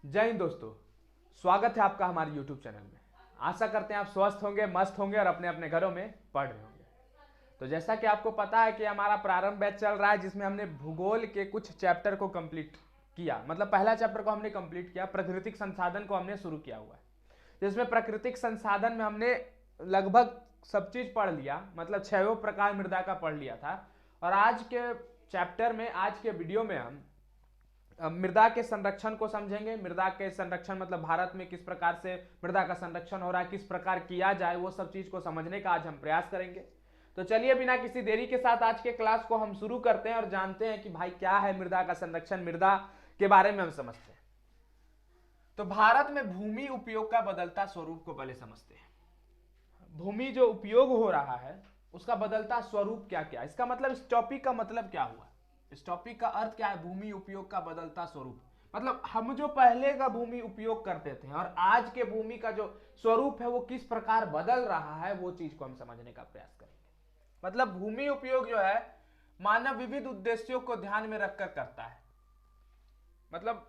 जय हिंद दोस्तों। स्वागत है आपका हमारे YouTube चैनल में। आशा करते हैं आप स्वस्थ होंगे, मस्त होंगे और अपने अपने घरों में पढ़ रहे होंगे। तो जैसा कि आपको पता है कि हमारा प्रारंभ बैच चल रहा है, जिसमें हमने भूगोल के कुछ चैप्टर को कंप्लीट किया। मतलब पहला चैप्टर को हमने कंप्लीट किया, प्राकृतिक संसाधन को हमने शुरू किया हुआ है, जिसमें प्राकृतिक संसाधन में हमने लगभग सब चीज पढ़ लिया। मतलब 6 प्रकार मृदा का पढ़ लिया था। और आज के चैप्टर में, आज के वीडियो में हम मृदा के संरक्षण को समझेंगे। मृदा के संरक्षण मतलब भारत में किस प्रकार से मृदा का संरक्षण हो रहा है, किस प्रकार किया जाए, वो सब चीज को समझने का आज हम प्रयास करेंगे। तो चलिए बिना किसी देरी के साथ आज के क्लास को हम शुरू करते हैं और जानते हैं कि भाई क्या है मृदा का संरक्षण, मृदा के बारे में हम समझते हैं। तो भारत में भूमि उपयोग का बदलता स्वरूप को पहले समझते हैं। भूमि जो उपयोग हो रहा है उसका बदलता स्वरूप क्या क्या, इसका मतलब इस टॉपिक का मतलब क्या हुआ, इस टॉपिक का अर्थ क्या है। भूमि उपयोग का बदलता स्वरूप मतलब हम जो पहले का भूमि उपयोग करते थे और आज के भूमि का जो स्वरूप है वो किस प्रकार बदल रहा है, वो चीज को हम समझने का प्रयास करेंगे। मतलब भूमि उपयोग जो है मानव विविध उद्देश्यों को ध्यान में रखकर करता है। मतलब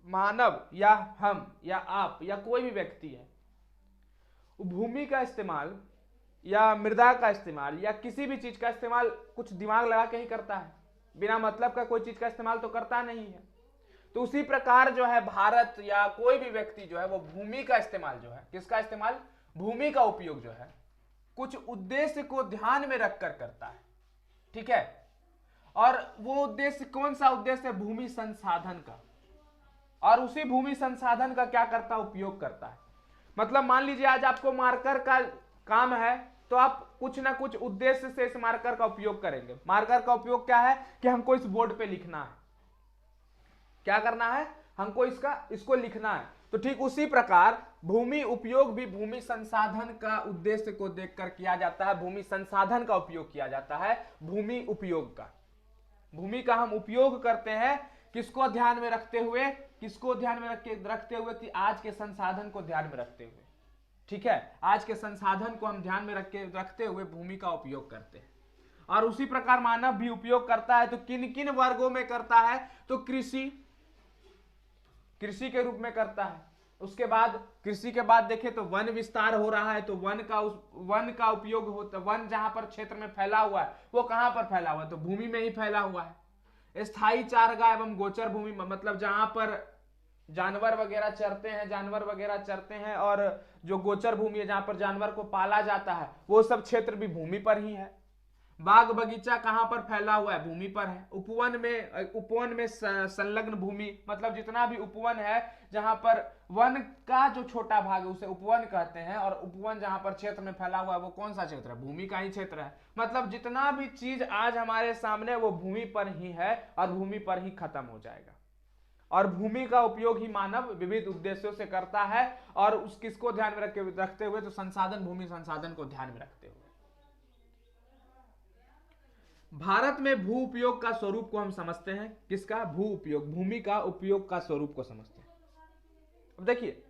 मानव या हम या आप या कोई भी व्यक्ति है, भूमि का इस्तेमाल या मृदा का इस्तेमाल या किसी भी चीज का इस्तेमाल कुछ दिमाग लगा के ही करता है। बिना मतलब का कोई चीज का इस्तेमाल तो करता नहीं है। तो उसी प्रकार जो है भारत या कोई भी व्यक्ति जो है वो भूमि का इस्तेमाल जो है, किसका इस्तेमाल, भूमि का उपयोग जो है कुछ उद्देश्य को ध्यान में रखकर करता है। ठीक है। और वो उद्देश्य कौन सा उद्देश्य है, भूमि संसाधन का। और उसी भूमि संसाधन का क्या करता है, उपयोग करता है। मतलब मान लीजिए आज आपको मार्कर का काम है तो आप कुछ ना कुछ उद्देश्य से इस मार्कर का उपयोग करेंगे। मार्कर का उपयोग क्या है कि हमको इस बोर्ड पे लिखना है, क्या करना है, हमको इसको लिखना है। तो ठीक उसी प्रकार भूमि उपयोग भी भूमि संसाधन का उद्देश्य को देखकर किया जाता है। भूमि संसाधन का उपयोग किया जाता है, भूमि उपयोग का। भूमि का हम उपयोग करते हैं किसको ध्यान में रखते हुए, किसको ध्यान में रखते हुए कि आज के संसाधन को ध्यान में रखते हुए। ठीक है, आज के संसाधन को हम ध्यान में रखते हुए भूमि का उपयोग करते हैं। और उसी प्रकार मानव भी उपयोग करता है। तो किन किन वर्गों में करता है, तो कृषि के रूप में करता है। उसके बाद कृषि के बाद देखें तो वन विस्तार हो रहा है, तो वन का उपयोग होता है। वन जहां पर क्षेत्र में फैला हुआ है वो कहां पर फैला हुआ है, तो भूमि में ही फैला हुआ है। स्थायी चारागाह एवं गोचर भूमि मतलब जहां पर जानवर वगैरह चरते हैं और जो गोचर भूमि है जहां पर जानवर को पाला जाता है वो सब क्षेत्र भी भूमि पर ही है। बाग बगीचा कहां पर फैला हुआ है, भूमि पर है। उपवन में संलग्न भूमि मतलब जितना भी उपवन है, जहां पर वन का जो छोटा भाग है उसे उपवन कहते हैं। और उपवन जहां पर क्षेत्र में फैला हुआ है वो कौन सा क्षेत्र है, भूमि का ही क्षेत्र है। मतलब जितना भी चीज आज हमारे सामने वो भूमि पर ही है और भूमि पर ही खत्म हो जाएगा। और भूमि का उपयोग ही मानव विविध उद्देश्यों से करता है। और उस किसको ध्यान में रखते हुए, तो संसाधन, भूमि संसाधन को ध्यान में रखते हुए। भारत में भू उपयोग का स्वरूप को हम समझते हैं, किसका, भू उपयोग, भूमि का उपयोग का स्वरूप को समझते हैं। अब देखिए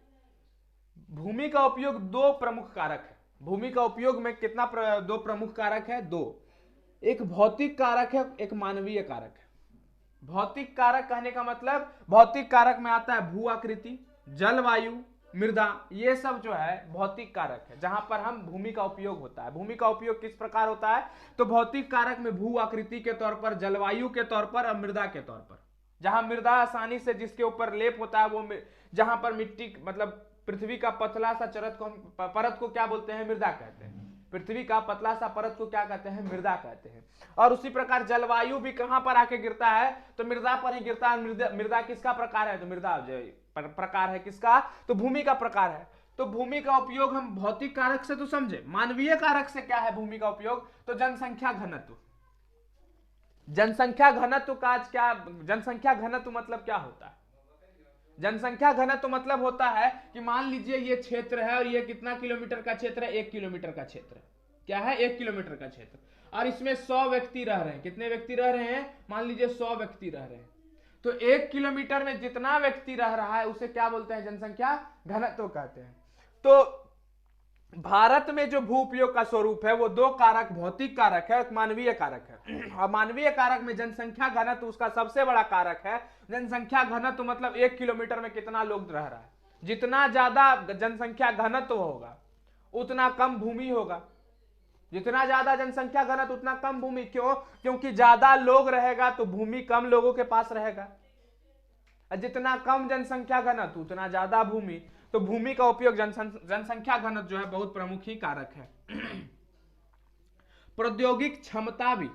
भूमि का उपयोग दो प्रमुख कारक है। भूमि का उपयोग में कितना दो प्रमुख कारक है, दो। एक भौतिक कारक है, एक मानवीय कारक है। भौतिक कारक कहने का मतलब भौतिक कारक में आता है भू आकृति, जलवायु, मृदा, ये सब जो है भौतिक कारक है जहां पर हम भूमि का उपयोग होता है। भूमि का उपयोग किस प्रकार होता है, तो भौतिक कारक में भू आकृति के तौर पर, जलवायु के तौर पर और मृदा के तौर पर। जहां मृदा आसानी से जिसके ऊपर लेप होता है वो, जहां पर मिट्टी मतलब पृथ्वी का पतला सा परत को क्या बोलते हैं, मृदा कहते हैं। पृथ्वी का पतला सा परत को क्या कहते हैं, मृदा कहते हैं। और उसी प्रकार जलवायु भी कहां पर आके गिरता है, तो मृदा पर ही गिरता है। मृदा किसका प्रकार है, तो मृदा प्रकार है किसका, तो भूमि का प्रकार है। तो भूमि का उपयोग हम भौतिक कारक से तो समझे। मानवीय कारक से क्या है भूमि का उपयोग, तो जनसंख्या घनत्व। जनसंख्या घनत्व का आज क्या, जनसंख्या घनत्व मतलब क्या होता है, जनसंख्या घनत्व मतलब होता है कि मान लीजिए ये क्षेत्र है और ये कितना किलोमीटर का क्षेत्र है, 1 किलोमीटर का क्षेत्र। क्या है, 1 किलोमीटर का क्षेत्र। और इसमें 100 व्यक्ति रह रहे हैं। कितने व्यक्ति रह रहे हैं, मान लीजिए 100 व्यक्ति रह रहे हैं। तो 1 किलोमीटर में जितना व्यक्ति रह रहा है उसे क्या बोलते हैं, जनसंख्या घनत्व कहते हैं। तो भारत में जो भू उपयोग का स्वरूप है वो दो कारक, भौतिक कारक है, एक मानवीय कारक है। और मानवीय कारक में जनसंख्या घनत्व उसका सबसे बड़ा कारक है। जनसंख्या घनत्व मतलब 1 किलोमीटर में कितना लोग रह रहा है। जितना ज्यादा जनसंख्या घनत्व होगा उतना कम भूमि होगा। जितना ज्यादा जनसंख्या घनत्व उतना कम भूमि। क्यों? क्योंकि ज्यादा लोग रहेगा तो भूमि कम लोगों के पास रहेगा। जितना कम जनसंख्या घनत्व उतना ज्यादा भूमि। तो भूमि का उपयोग जनसंख्या घनत्व जो है बहुत प्रमुख ही कारक है। प्रौद्योगिक क्षमता भी,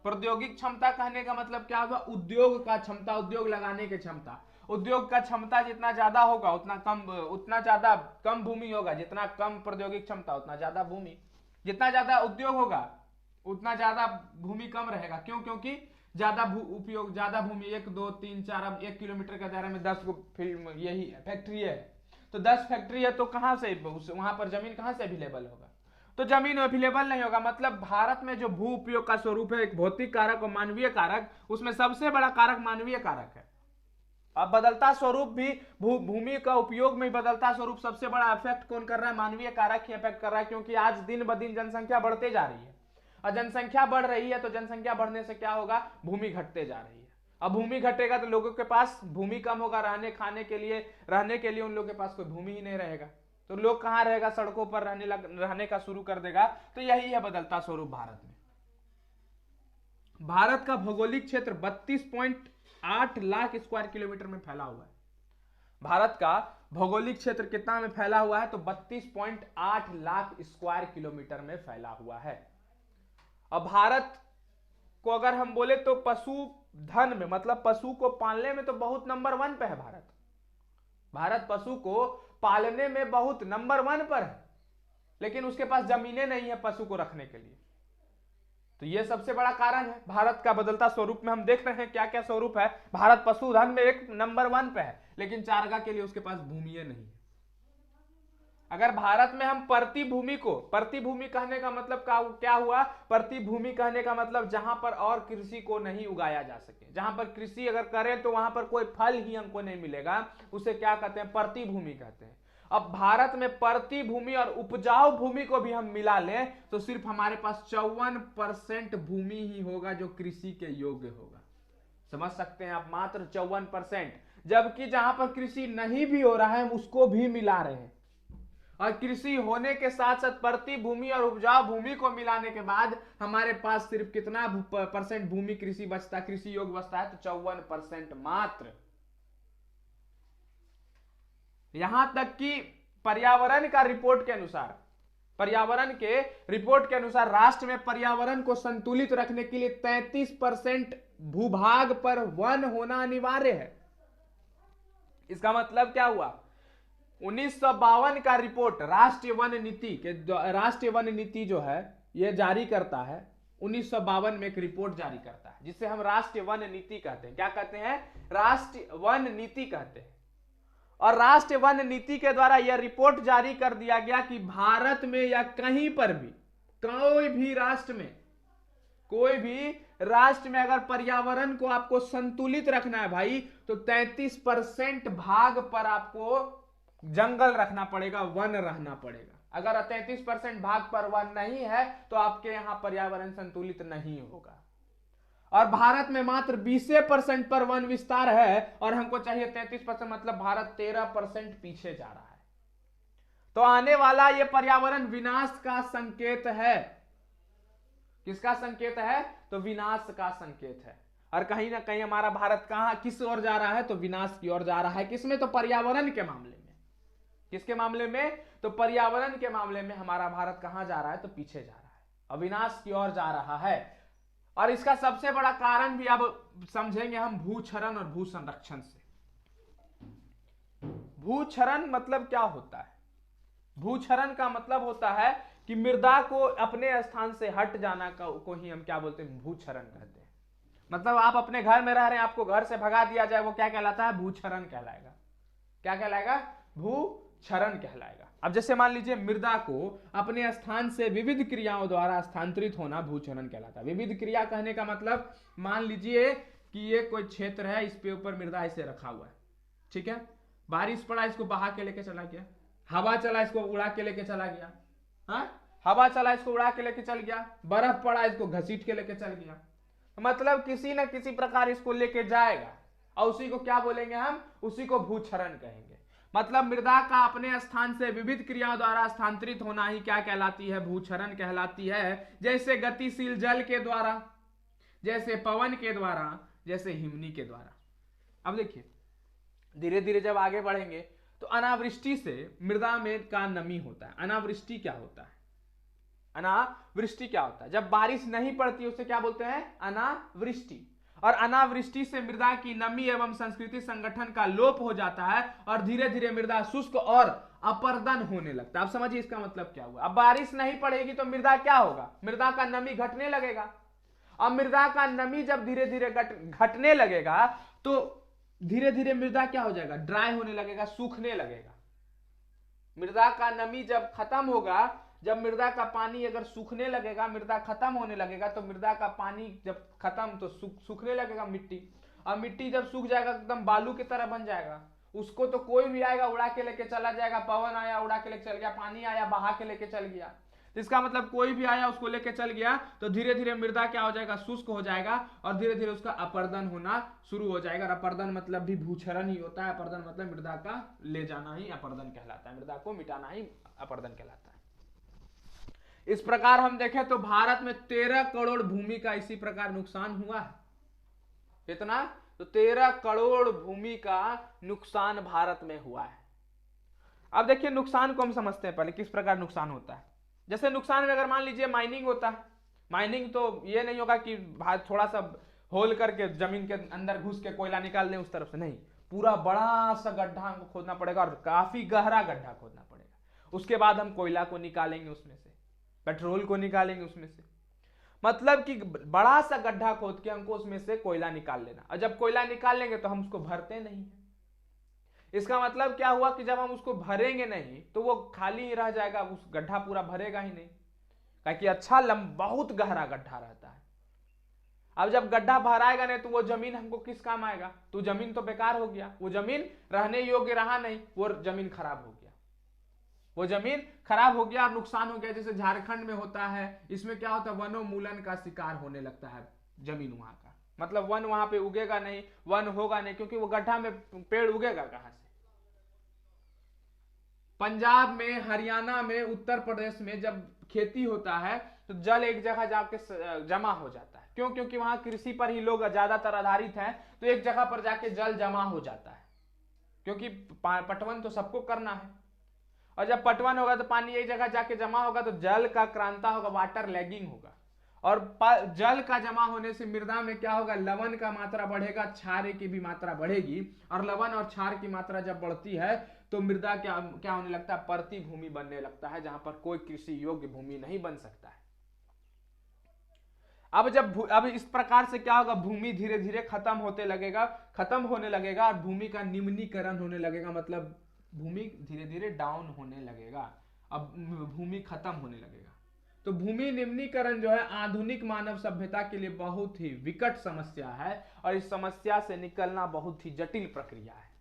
प्रौद्योगिक क्षमता कहने का मतलब क्या होगा? उद्योग का क्षमता, उद्योग लगाने की क्षमता। उद्योग का क्षमता जितना ज्यादा होगा उतना ज्यादा कम भूमि होगा। जितना कम प्रौद्योगिक क्षमता उतना ज्यादा भूमि। जितना ज्यादा उद्योग होगा उतना ज्यादा भूमि कम रहेगा। क्यों? क्योंकि ज्यादा उपयोग, ज्यादा भूमि, 1 2 3 4, अब 1 किलोमीटर के दायरे में 10 को फिल्म यही फैक्ट्री है, तो 10 फैक्ट्री है तो कहां से वहां पर जमीन कहां से अवेलेबल होगा? तो जमीन अवेलेबल नहीं होगा। मतलब भारत में जो भू उपयोग का स्वरूप है, एक भौतिक कारक और मानवीय कारक, उसमें सबसे बड़ा कारक मानवीय कारक है। अब बदलता स्वरूप भी भूमि का उपयोग में बदलता स्वरूप सबसे बड़ा इफेक्ट कौन कर रहा है? मानवीय कारक ही इफेक्ट कर रहा है। क्योंकि आज दिन ब दिन जनसंख्या बढ़ते जा रही है और जनसंख्या बढ़ रही है तो जनसंख्या बढ़ने से क्या होगा? भूमि घटते जा रही है। अब भूमि घटेगा तो लोगों के पास भूमि कम होगा, रहने खाने के लिए, रहने के लिए उन लोगों के पास कोई भूमि ही नहीं रहेगा। तो लोग कहां रहेगा? सड़कों पर रहने का शुरू कर देगा। तो यही है बदलता स्वरूप भारत में। भारत का भौगोलिक क्षेत्र 32.8 लाख स्क्वायर किलोमीटर में फैला हुआ है। भारत का भौगोलिक क्षेत्र कितना में फैला हुआ है? तो 32.8 लाख स्क्वायर किलोमीटर में फैला हुआ है। अब भारत को अगर हम बोले तो पशुधन में, मतलब पशु को पालने में तो बहुत नंबर 1 पे है भारत। भारत पशु को पालने में बहुत नंबर 1 पर है, लेकिन उसके पास जमीनें नहीं है पशु को रखने के लिए। तो यह सबसे बड़ा कारण है भारत का बदलता स्वरूप में। हम देख रहे हैं क्या क्या स्वरूप है। भारत पशुधन में एक नंबर 1 पे है, लेकिन चारगा के लिए उसके पास भूमि नहीं है। अगर भारत में हम प्रतिभूमि को, प्रतिभूमि कहने का मतलब क्या हुआ? प्रतिभूमि कहने का मतलब जहां पर और कृषि को नहीं उगाया जा सके, जहां पर कृषि अगर करें तो वहां पर कोई फल ही हमको नहीं मिलेगा, उसे क्या कहते हैं? प्रतिभूमि कहते हैं। अब भारत में प्रतिभूमि और उपजाऊ भूमि को भी हम मिला लें तो सिर्फ हमारे पास 54% भूमि ही होगा जो कृषि के योग्य होगा। समझ सकते हैं आप? मात्र 54%। जबकि जहां पर कृषि नहीं भी हो रहा है हम उसको भी मिला रहे हैं। और कृषि होने के साथ साथ प्रतिभूमि और उपजाऊ भूमि को मिलाने के बाद हमारे पास सिर्फ कितना परसेंट भूमि कृषि बचता, कृषि योग्य बचता है? तो 54% मात्र। यहां तक कि पर्यावरण का रिपोर्ट के अनुसार, पर्यावरण के रिपोर्ट के अनुसार राष्ट्र में पर्यावरण को संतुलित रखने के लिए 33% भूभाग पर वन होना अनिवार्य है। इसका मतलब क्या हुआ? 1952 का रिपोर्ट राष्ट्रीय वन नीति के, राष्ट्रीय वन नीति जो है यह जारी करता है। 1952 में एक रिपोर्ट जारी करता है जिसे हम राष्ट्रीय वन नीति कहते हैं। क्या कहते हैं? राष्ट्रीय वन नीति कहते हैं। और राष्ट्रीय वन नीति के द्वारा यह रिपोर्ट जारी कर दिया गया कि भारत में या कहीं पर भी, कोई भी राष्ट्र में, कोई भी राष्ट्र में अगर पर्यावरण को आपको संतुलित रखना है भाई, तो 33% भाग पर आपको जंगल रखना पड़ेगा, वन रहना पड़ेगा। अगर 33% भाग पर वन नहीं है तो आपके यहां पर्यावरण संतुलित नहीं होगा। और भारत में मात्र 20% पर वन विस्तार है और हमको चाहिए 33%, मतलब भारत 13% पीछे जा रहा है। तो आने वाला यह पर्यावरण विनाश का संकेत है। किसका संकेत है? तो विनाश का संकेत है। और कहीं ना कहीं हमारा भारत कहां, किस ओर जा रहा है? तो विनाश की ओर जा रहा है। किसमें? तो पर्यावरण के मामले में। किसके मामले में? तो पर्यावरण के मामले में हमारा भारत कहां जा रहा है? तो पीछे जा रहा है, अविनाश की ओर जा रहा है। और इसका सबसे बड़ा कारण भी अब समझेंगे हम भूक्षरण और भू संरक्षण से। भूक्षरण मतलब क्या होता है? भूक्षरण का मतलब होता है कि मृदा को अपने स्थान से हट जाना को ही हम क्या बोलते हैं? भूक्षरण कहते हैं। मतलब आप अपने घर में रह रहे हैं, आपको घर से भगा दिया जाए, वो क्या कहलाता है? भूक्षरण कहलाएगा। क्या कहलाएगा? भूक्षरण कहलाएगा। अब जैसे मान लीजिए मृदा को अपने स्थान से विविध क्रियाओं द्वारा स्थानांतरित होना भूक्षरण कहलाता है। विविध क्रिया कहने का मतलब, मान लीजिए कि ये कोई क्षेत्र है, इस पे ऊपर मृदा इसे रखा हुआ है, ठीक है? बारिश पड़ा, इसको बहा के लेके चला गया, हवा चला, इसको उड़ा के लेके चला गया, हवा चला इसको उड़ा के लेके चल गया, बर्फ पड़ा इसको घसीट के लेके चल गया, मतलब किसी न किसी प्रकार इसको लेके जाएगा, और उसी को क्या बोलेंगे हम, उसी को भूक्षरण कहेंगे। मतलब मृदा का अपने स्थान से विविध क्रियाओं द्वारा स्थानांतरित होना ही क्या कहलाती है, भूक्षरण कहलाती है। जैसे गतिशील जल के द्वारा, जैसे पवन के द्वारा, जैसे हिमनी के द्वारा। अब देखिए धीरे धीरे जब आगे बढ़ेंगे तो अनावृष्टि से मृदा में का नमी होता है। अनावृष्टि क्या होता है, अनावृष्टि क्या होता है, जब बारिश नहीं पड़ती उसे क्या बोलते हैं, अनावृष्टि। और अनावृष्टि से मृदा की नमी एवं संस्कृति संगठन का लोप हो जाता है और धीरे धीरे मृदा शुष्क और अपर्दन होने लगता है। आप समझिए इसका मतलब क्या हुआ। अब बारिश नहीं पड़ेगी तो मृदा क्या होगा, मृदा का नमी घटने लगेगा। अब मृदा का नमी जब धीरे धीरे घटने लगेगा तो धीरे धीरे मृदा क्या हो जाएगा, ड्राई होने लगेगा, सूखने लगेगा। मृदा का नमी जब खत्म होगा, जब मृदा का पानी अगर सूखने लगेगा, मृदा खत्म होने लगेगा, तो मृदा का पानी जब खत्म तो सूखने लगेगा मिट्टी, और मिट्टी जब सूख जाएगा एकदम बालू की तरह बन जाएगा। उसको तो कोई भी आएगा उड़ा के लेके चला जाएगा, पवन आया उड़ा के लेके चल गया, पानी आया बहा के लेके चल गया। तो इसका मतलब कोई भी आया उसको लेके चल गया तो धीरे धीरे मृदा क्या हो जाएगा, शुष्क हो जाएगा और धीरे धीरे उसका अपर्दन होना शुरू हो जाएगा। अपर्दन मतलब भी भूक्षरण ही होता है। अपर्दन मतलब मृदा का ले जाना ही अपर्दन कहलाता है, मृदा को मिटाना ही अपर्दन कहलाता है। इस प्रकार हम देखें तो भारत में 13 करोड़ भूमि का इसी प्रकार नुकसान हुआ है। कितना, तो 13 करोड़ भूमि का नुकसान भारत में हुआ है। अब देखिए नुकसान को हम समझते हैं पहले, किस प्रकार नुकसान होता है। जैसे नुकसान में अगर मान लीजिए माइनिंग होता है, माइनिंग तो ये नहीं होगा कि थोड़ा सा होल करके जमीन के अंदर घुस के कोयला निकाल लें उस तरफ से, नहीं, पूरा बड़ा सा गड्ढा हमको खोदना पड़ेगा और काफी गहरा गड्ढा खोदना पड़ेगा। उसके बाद हम कोयला को निकालेंगे उसमें से, पेट्रोल को निकालेंगे उसमें से, मतलब कि बड़ा सा गड्ढा खोद के हमको उसमें से कोयला निकाल लेना। और जब कोयला निकाल लेंगे तो हम उसको भरते नहीं है। इसका मतलब क्या हुआ कि जब हम उसको भरेंगे नहीं तो वो खाली ही रह जाएगा, उस गड्ढा पूरा भरेगा ही नहीं, क्योंकि अच्छा बहुत गहरा गड्ढा रहता है। अब जब गड्ढा भराएगा नहीं तो वो जमीन हमको किस काम आएगा, तो जमीन तो बेकार हो गया, वो जमीन रहने योग्य रहा नहीं, वो जमीन खराब हो गया, वो जमीन खराब हो गया और नुकसान हो गया। जैसे झारखंड में होता है, इसमें क्या होता है, वनोन्मूलन का शिकार होने लगता है जमीन वहां का, मतलब वन वहां पे उगेगा नहीं, वन होगा नहीं, क्योंकि वो गड्ढा में पेड़ उगेगा कहां से। पंजाब में, हरियाणा में, उत्तर प्रदेश में जब खेती होता है तो जल एक जगह जाके जमा हो जाता है। क्यों, क्योंकि वहां कृषि पर ही लोग ज्यादातर आधारित हैं, तो एक जगह पर जाके जल जमा हो जाता है, क्योंकि पटवन तो सबको करना है। और जब पटवन होगा तो पानी एक जगह जाके जमा होगा तो जल का क्रांता होगा, वाटर लैगिंग होगा, और जल का जमा होने से मृदा में क्या होगा, लवण का मात्रा बढ़ेगा, क्षार की भी मात्रा बढ़ेगी, और लवण और क्षार की मात्रा जब बढ़ती है तो मृदा क्या होने लगता है, परती भूमि बनने लगता है, जहां पर कोई कृषि योग्य भूमि नहीं बन सकता है। अब इस प्रकार से क्या होगा, भूमि धीरे धीरे खत्म होने लगेगा और भूमि का निम्नीकरण होने लगेगा, मतलब भूमि धीरे धीरे डाउन होने लगेगा, अब भूमि खत्म होने लगेगा। तो भूमि निम्नीकरण जो है आधुनिक मानव सभ्यता के लिए बहुत ही विकट समस्या है, और इस समस्या से निकलना बहुत ही जटिल प्रक्रिया है,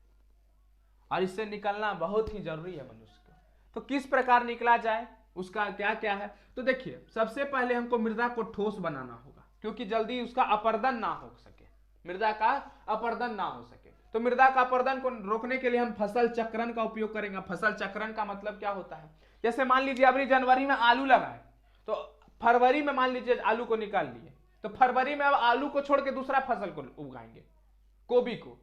और इससे निकलना बहुत ही जरूरी है मनुष्य को। तो किस प्रकार निकला जाए, उसका क्या क्या है, तो देखिए सबसे पहले हमको मृदा को ठोस बनाना होगा, क्योंकि जल्दी उसका अपर्दन ना हो सके, मृदा का अपर्दन ना हो सके। तो मृदा का अपर्दन को रोकने के लिए हम फसल चक्रण का उपयोग करेंगे। फसल चक्रण का मतलब क्या होता है, जैसे मान लीजिए अभी जनवरी में आलू लगाए तो फरवरी में मान लीजिए आलू को निकाल लिए, तो फरवरी में अब आलू को छोड़ के दूसरा फसल को उगाएंगे, गोभी को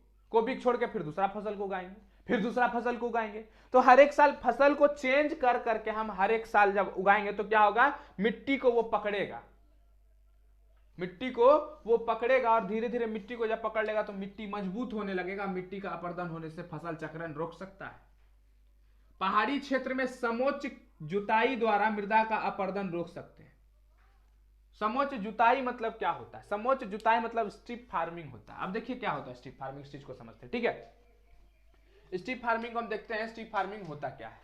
छोड़ के फिर दूसरा फसल को उगाएंगे, फिर दूसरा फसल को उगाएंगे। तो हर एक साल फसल को चेंज कर करके हम हर एक साल जब उगाएंगे तो क्या होगा, मिट्टी को वो पकड़ेगा, और धीरे धीरे मिट्टी को जब पकड़ लेगा तो मिट्टी मजबूत होने लगेगा। मिट्टी का अपर्दन होने से फसल चक्रण रोक सकता है। पहाड़ी क्षेत्र में समोच्च जुताई द्वारा मृदा का अपर्दन रोक सकते हैं। समोच्च जुताई मतलब क्या होता है, समोच्च जुताई मतलब स्ट्रिप फार्मिंग होता है। अब देखिए क्या होता है स्ट्रिप फार्मिंग, इस चीज को समझते हैं, ठीक है। स्ट्रिप फार्मिंग को हम देखते हैं, स्ट्रिप फार्मिंग होता क्या है।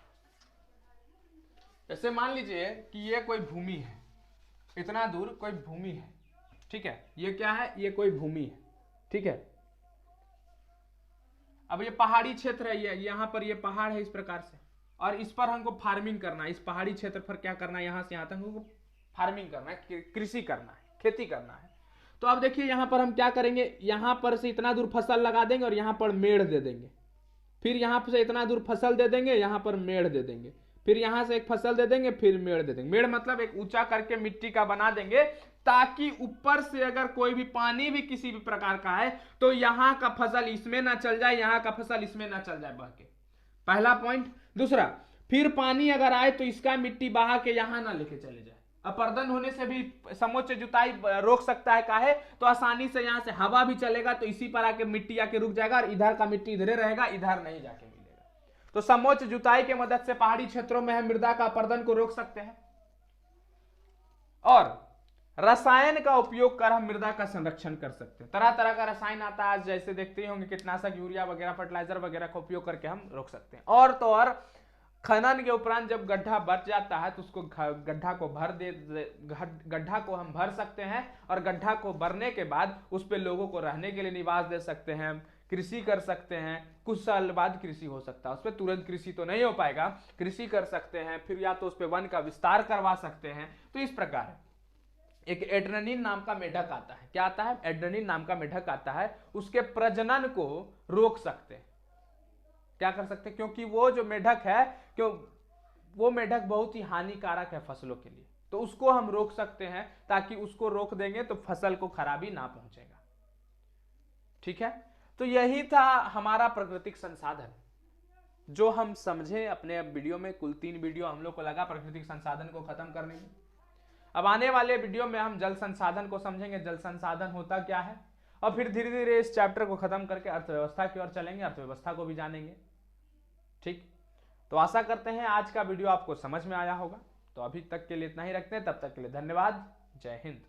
जैसे मान लीजिए कि ये कोई भूमि है, इतना दूर कोई भूमि है, ठीक है, ये क्या है, ये कोई भूमि है, ठीक है। अब ये पहाड़ी क्षेत्र है, ये यहां पर ये पहाड़ है इस प्रकार से, और इस पर हमको फार्मिंग करना है। इस पहाड़ी क्षेत्र पर क्या करना है, यहाँ से यहाँ तक हमको फार्मिंग करना है, कृषि करना है, खेती करना है। तो अब देखिए यहाँ पर हम क्या करेंगे, यहाँ पर से इतना दूर फसल लगा देंगे और यहाँ पर मेड़ दे देंगे, फिर यहाँ से इतना दूर फसल दे देंगे, यहाँ पर मेड़ दे देंगे, फिर यहाँ से एक फसल दे देंगे, फिर मेड़ दे देंगे। मेड़ मतलब एक ऊंचा करके मिट्टी का बना देंगे, ताकि ऊपर से अगर कोई भी पानी भी किसी भी प्रकार का है तो यहाँ का फसल इसमें ना चल जाए, यहाँ का फसल इसमें ना चल जाए बह के। पहला पॉइंट। दूसरा, फिर पानी अगर आए तो इसका मिट्टी बहा के यहाँ ना लेके चले जाए। अपर्दन होने से भी समोच्च जुताई रोक सकता है, काहे तो आसानी से यहाँ से हवा भी चलेगा तो इसी पर आके मिट्टी आके रुक जाएगा और इधर का मिट्टी इधरे रहेगा, इधर नहीं जाके मिलेगा। तो समोच्च जुताई के मदद से पहाड़ी क्षेत्रों में हम मृदा का अपर्दन को रोक सकते हैं। और रसायन का उपयोग कर हम मृदा का संरक्षण कर सकते हैं। तरह तरह का रसायन आता है आज, जैसे देखते ही होंगे, कीटनाशक, यूरिया वगैरह, फर्टिलाइजर वगैरह का उपयोग करके हम रोक सकते हैं। और तो और खनन के उपरांत जब गड्ढा बच जाता है तो उसको गड्ढा को गड्ढा को हम भर सकते हैं, और गड्ढा को भरने के बाद उस पे लोगों को रहने के लिए निवास दे सकते हैं, कृषि कर सकते हैं। कुछ साल बाद कृषि हो सकता है, उस पर तुरंत कृषि तो नहीं हो पाएगा, कृषि कर सकते हैं, फिर या तो उस पर वन का विस्तार करवा सकते हैं। तो इस प्रकार एक एड्रेनिन नाम का मेढक आता है। क्या आता है? एड्रेनिन नाम का मेढक आता है, उसके प्रजनन को रोक सकते हैं। क्या कर सकते हैं? क्योंकि वो जो मेढक है, क्यों वो मेढक बहुत ही हानिकारक है फसलों के लिए, तो उसको हम रोक सकते हैं, ताकि उसको रोक देंगे तो फसल को खराबी ना पहुंचेगा। ठीक है, तो यही था हमारा प्राकृतिक संसाधन, जो हम समझे अपने वीडियो में। कुल 3 वीडियो हम लोग को लगा प्राकृतिक संसाधन को खत्म करने में। अब आने वाले वीडियो में हम जल संसाधन को समझेंगे, जल संसाधन होता क्या है, और फिर धीरे धीरे इस चैप्टर को खत्म करके अर्थव्यवस्था की ओर चलेंगे, अर्थव्यवस्था को भी जानेंगे। ठीक, तो आशा करते हैं आज का वीडियो आपको समझ में आया होगा। तो अभी तक के लिए इतना ही रखते हैं, तब तक के लिए धन्यवाद। जय हिंद।